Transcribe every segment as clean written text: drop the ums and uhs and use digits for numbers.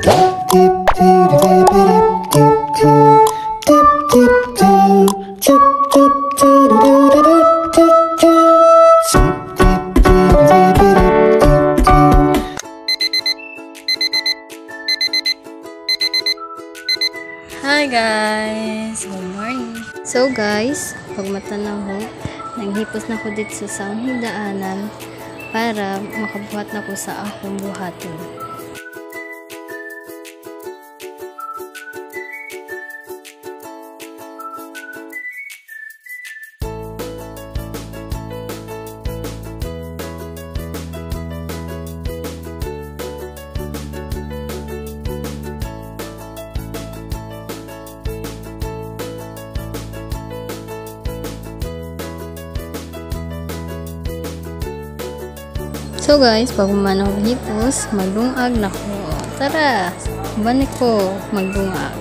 Hi guys! Good morning! So guys, pag matanaw ko, naghipos na ko dito sa hindaanan para makabuhat na ko sa akong buhaton. So guys, pag umanaw hipos, maglungag na ko. Tara, balik ko maglungag.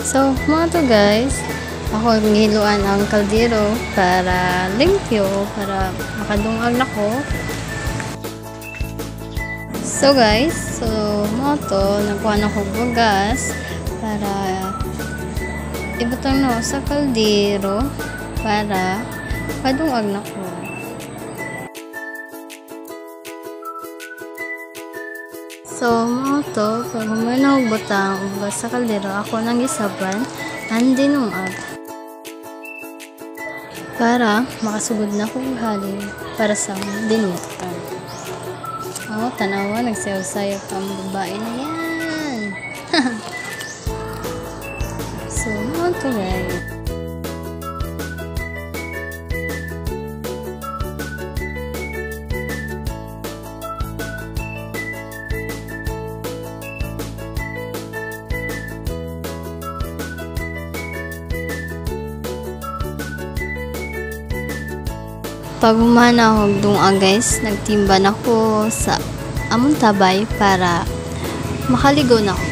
So, mga to guys, ako hiluan ang kaldero para limpyo, para makadungag na ko. So guys, mga to, nakuha na ko bugas para ibutang na sa kaldero para makadungag na ko. So, mga to, pag humanaw butang ugas sa kaldero, ako nang isaban, andinungag. Para makasugod na kong halin para sa dinutan. Oh, tanawa, nagsayaw-sayaw pa ang babae na yan. So, mga to guys. Pag humana ako dunga guys, nagtimba na ko sa among tabay para makaligo na ko.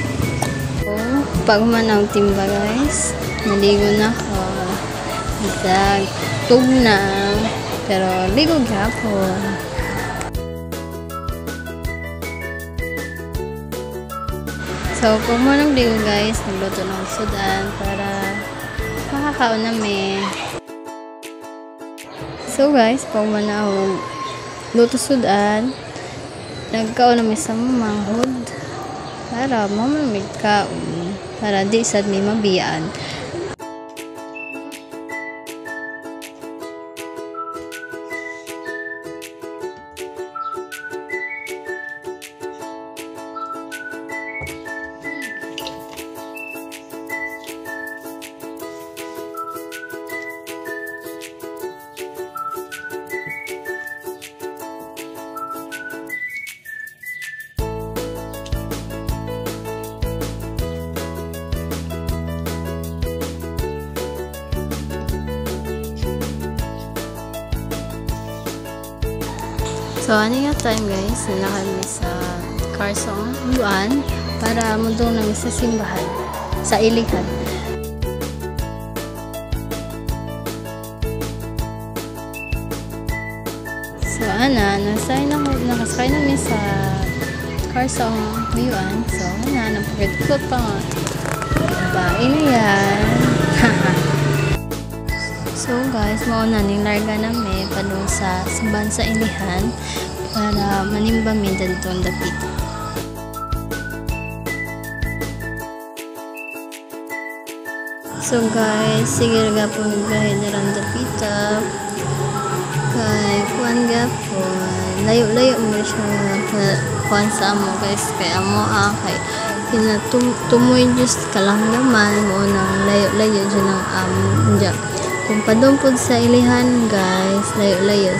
Pag humana ako timba guys, naligo na ko. Nagtug na, pero ligo gapon. So, pag humana ligo guys, nagluto na ako sudan para makakaon namin. So guys, pag manahog luto sudan, nagkaon namin sa manghod para mamamig kaon para di sad may mabiyaan. So, ano yung time guys, nila kami sa Carsong, Luan, para mundong namin sa simbahan, sa Iligan. So, nakasakay namin sa Carsong, Luan. So, napagod pa nga. Babae na yan. So guys, mauna ning larga namin padung sa simbahan sa Ilihan para manimba mi dito ang dapita. So guys, sige nga po nagbiyahe na lang dapita. Kay kuan gapon, layo-layo mo siya kuan sa amo guys, kay amo kay tumoy just kalanggaman mo nang layo-layo dyan ng dyan. Kung padumpod sa Ilihan guys, layo-layo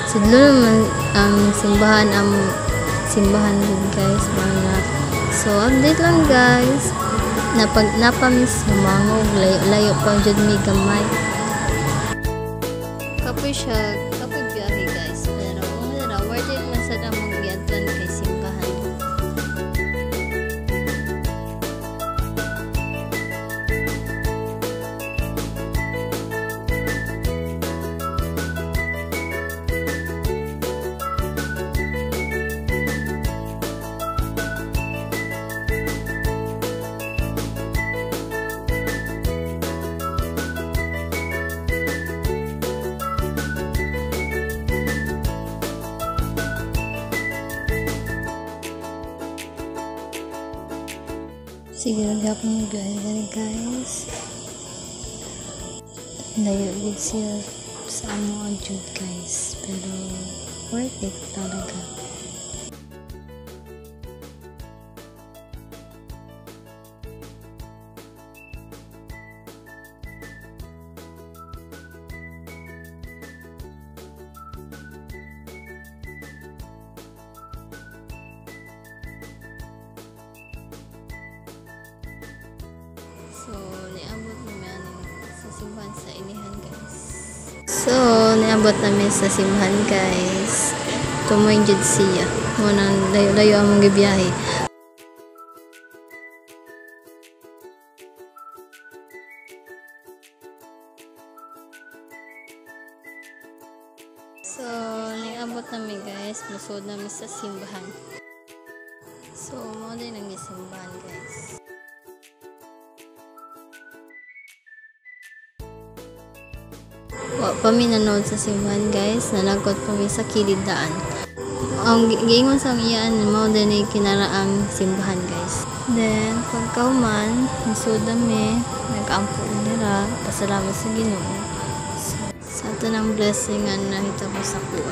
sidlo naman ang simbahan guys mga. So update lang guys, napamiss humangog, layo-layo pa jud mi gamay. Kapoy siya, kapoy biyahe guys, pero wala worth it man sad ang magyadlan kay simbahan. Sige lang yapon guys. Layo din siya sa amo jud guys, pero worth it talaga. So, niabot namin sa simbahan sa ilihan guys. So, niabot namin sa simbahan guys. Tumoy jud siya. Munang layo-layo among gibiyahe. So, niabot namin guys. Musod namin sa simbahan. So, mo din ang simbahan guys. Pami nanood sa simbahan guys, nalagkot kami sa kilid daan. Ang giingon sa iyaan mo din ay kinaraang simbahan guys. Then pagkauman, nasud mi, nag-ampo nila, pasalamat sa Ginoo. Sa ato ng blessingan na hitabo sa kuha.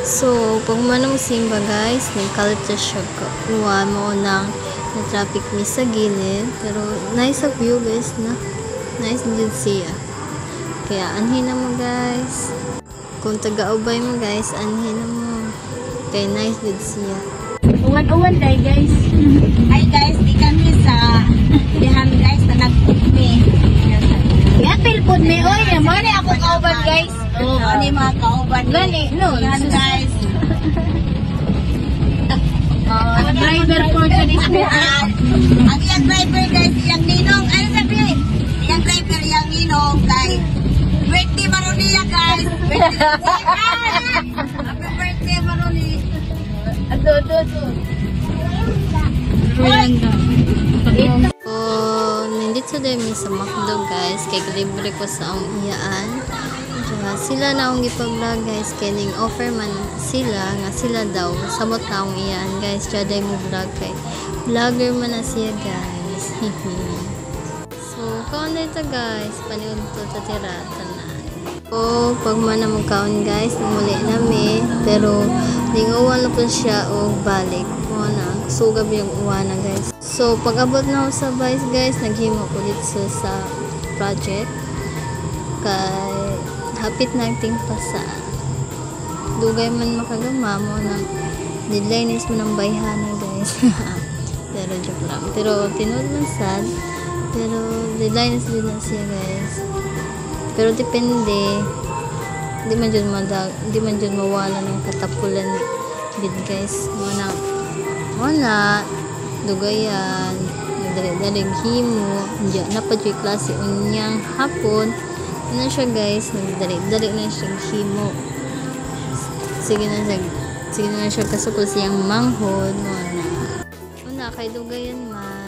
So, pag manong simba guys, nagkalita siya kuha mo nang na-traffic mi sa gilid, pero nice ang view guys na. Nice din siya. Kaya anhin na mo guys. Kung taga-ubay mo guys, anhin na mo. Kaya nice din siya. Uwan-uwan tayo guys. Hi guys, di kami sa dihan guys na nag-me. Yan, pilpod me. Oy, mani ako kauban guys. Oo, mani mga kauban. Gani, no. Yan guys. Driver for today's ang iyang driver guys, iyang ninong. Ano sabihin? Iyang driver, iyang ninong guys. Birthday Maronia guys! Happy birthday Maronia! Ato. Nandito din sa McDo guys, kay libre ko sa ang iyaan. Sila na akong ipag-vlog guys, kaya ning offer man sila, nga sila daw, sabot na akong iyaan guys, siya day mo vlog kay vlogger man na siya guys. So, kaon na ito guys, paniod to tatiratan na. So, pag man na magkaon guys, muli nami, pero lingawan na po siya o balik. Muna, sugab yung uwana guys. So, pag abot na ako sa vice guys, naghimo ko dito sa project. Kay, hapit na ating pasa. Dugay man makagama mo na deadline is mo ng bayhana guys. Pero joke lang. Pero, tinood man sad. Pero, deadline is din na siya guys. Pero depende, di man dyan mawala ng katapulan bid guys. Wala, dugayan, nagdalig himo, diyan na pa dyan klase unyang hapon. Ano siya guys, nagdali na siya himo. Sige na siya kasukol siyang manghod. Una, kay dugayan man.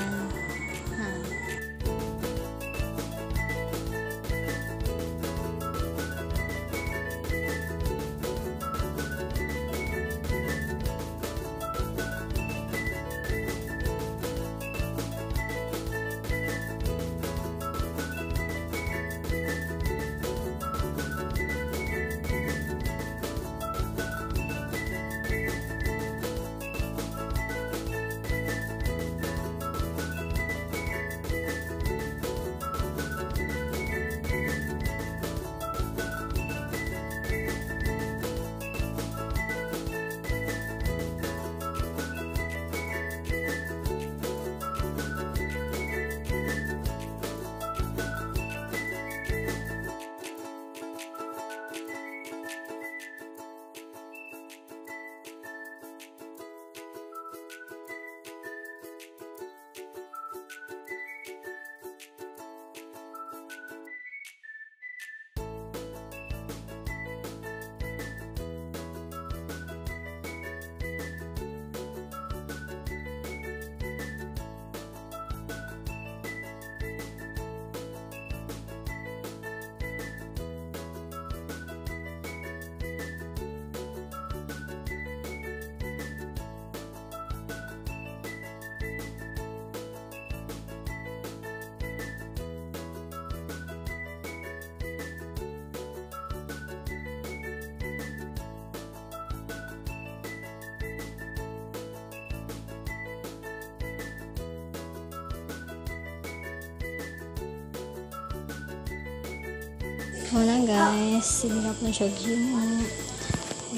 Wala guys, sige na po siya gym.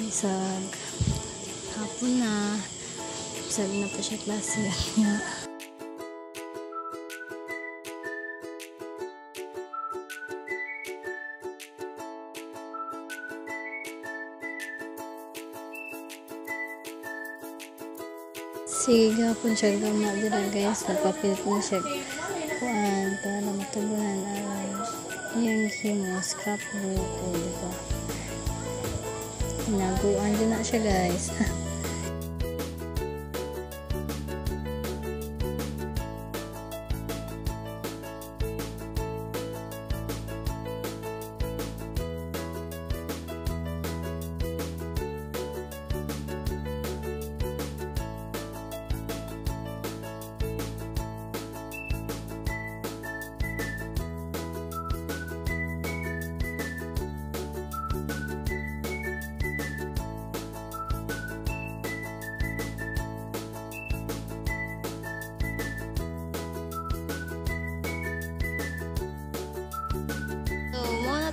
Isag hapon na. Sabi na po siya klase. Sige po siya gama dira guys. Nagpapilit na siya kuan para matubunan yung himo scrapbook o diba. Naguan din na siya guys.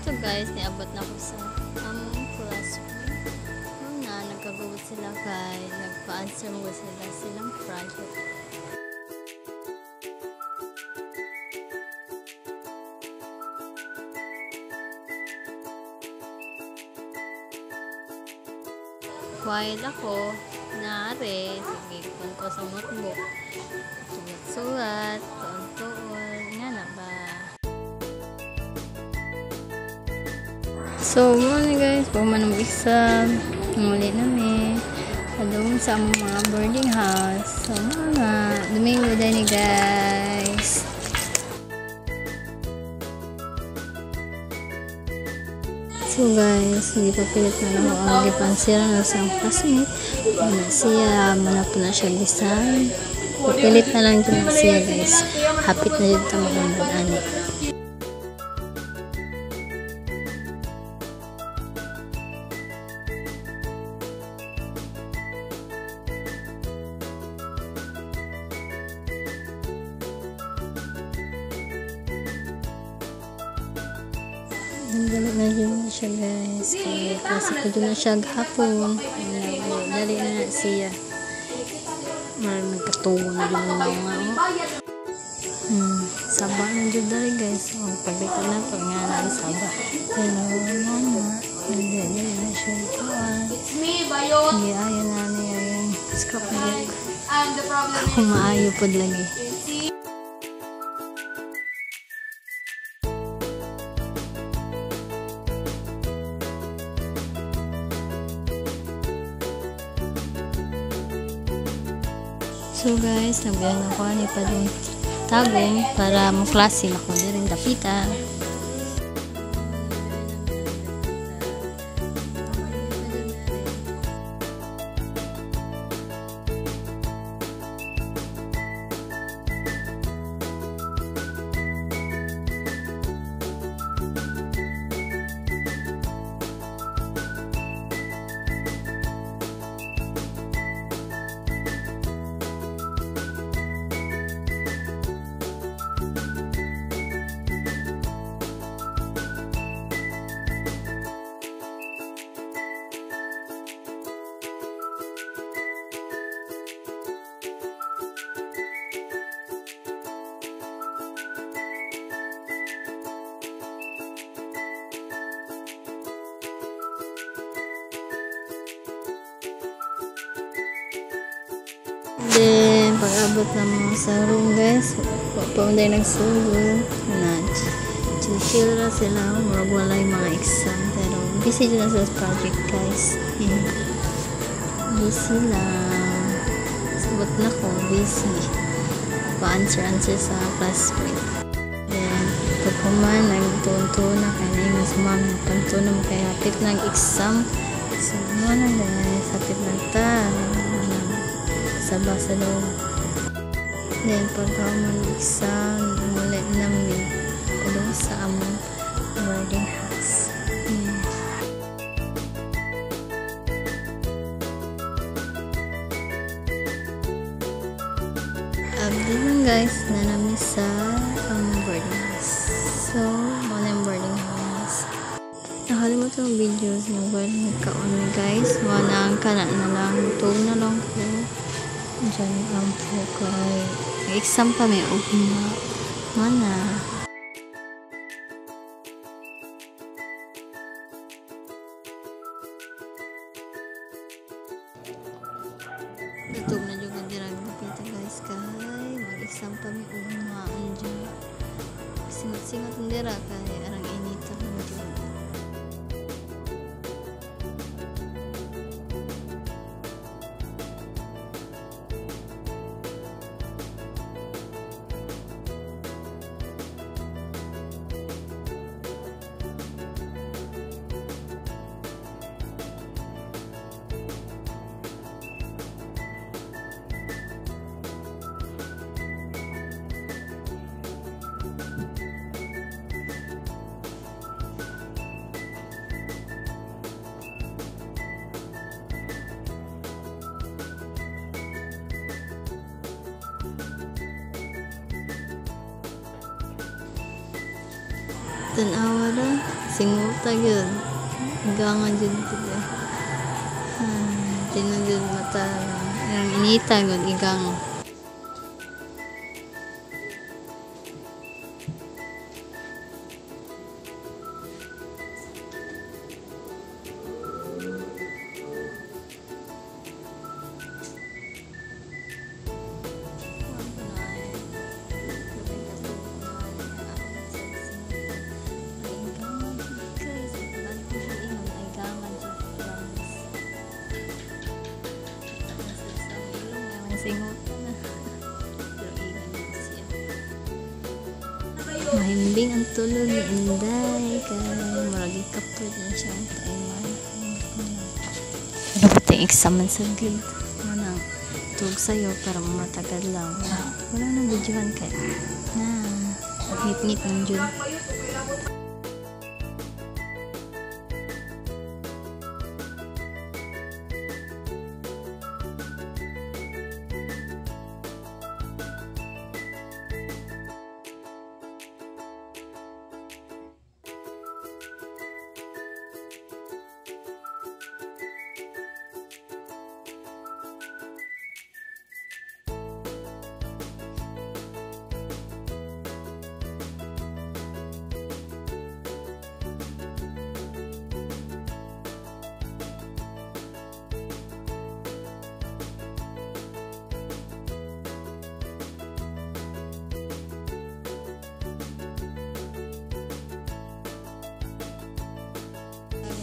So guys, niabot na ko sa among classroom. Una, nagkagugot sila kay nagpa-answer mo sila silang private. Quiet ako, naari, sige, kung ko sa notebook. Sulat-sulat, tuon-tuon, nga na ba? So, muna guys, pag manong exam, muli namin. Doon sa mga boarding house. So, mga Domingo din ni guys. So guys, hindi pa pilit na ako ang gipansira na sa classmate. Ano siya, mana po na siya design. Pilit na lang din siya guys. Hapit na dito magandang ani. Dali na yun siya guys. Kasi ko doon na siya hapon. Dali na siya. Nagkatuwa na yun na nga. Saba na dyan dali guys. Pagbiko na ito nga na saba. Hello mama. Dali na siya ituan. Hindi ayaw na niya yung scrapbook. Ako maayo po lagi. So guys, nagbiyan ako ni pa doon tagong para mo klase na ko rin dapitan. Then, pag-abot na mo sa room guys, paunday nagsugod na chill na sila, wala yung mga exam, pero busy na sa project guys. Busy lang, sabot na ko, busy pa-answer sa classmate. Then, pag kuman, nagtunto na kaya na yung mas mami, nagtunto na mo kaya hapit ng exam. So, muna guys, hapit na ta sabah sa loob. Then, pagka mag-exam, muli namin pagkaw sa among boarding house. Abdi lang guys, na namin sa among boarding house. So, muna yung boarding house. makalimutan yung videos na well nagkaon guys. Wala ang kana na lang. Tug na lang ko. Diyan ang po kay exam kami o mana. Tug na juga dirang napita guys kay mag-exam kami o maan dyan. Singot-singot ndira kay arang inita mo dyan. Tanawa na, singuta yun. Gangan dyan sila. Tinan dyan mata. Ang inita yun, igang. Singot na. Mahimbing ang tulog ni Inday kay maragi kapod na siya ang taiman. Ano ba tayong exam sa grade? Manang tug sa'yo para matagal lang. Wala nang videohan kay na ngit-ngit ng dyan.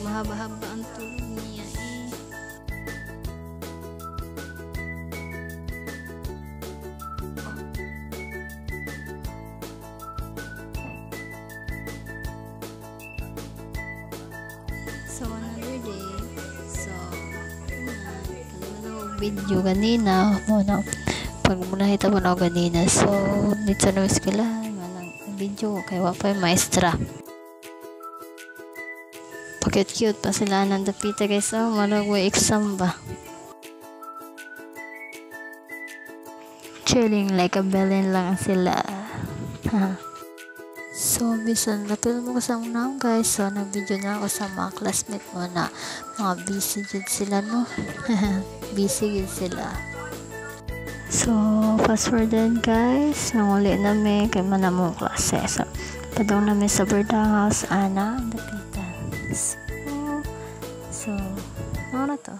Mahaba-haba ang tulog niya eh. So another day. So video ganina muna pag muna hita mo na ganina. So dito na eskwela manang video kay wa pa maestra. Cute pa sila ng dapita guys. Oh, malagway exam ba? Chilling like a belen lang sila. So, bisan napil mo ko sa unang guys. So, nag-video na ako sa mga classmate mo na mga busy jud sila no. Busy jud sila. So, fast forward guys. Nanguli namin kay manamong klase. So, padong namin sa Birda House. Ana, dapita. So, ano na to?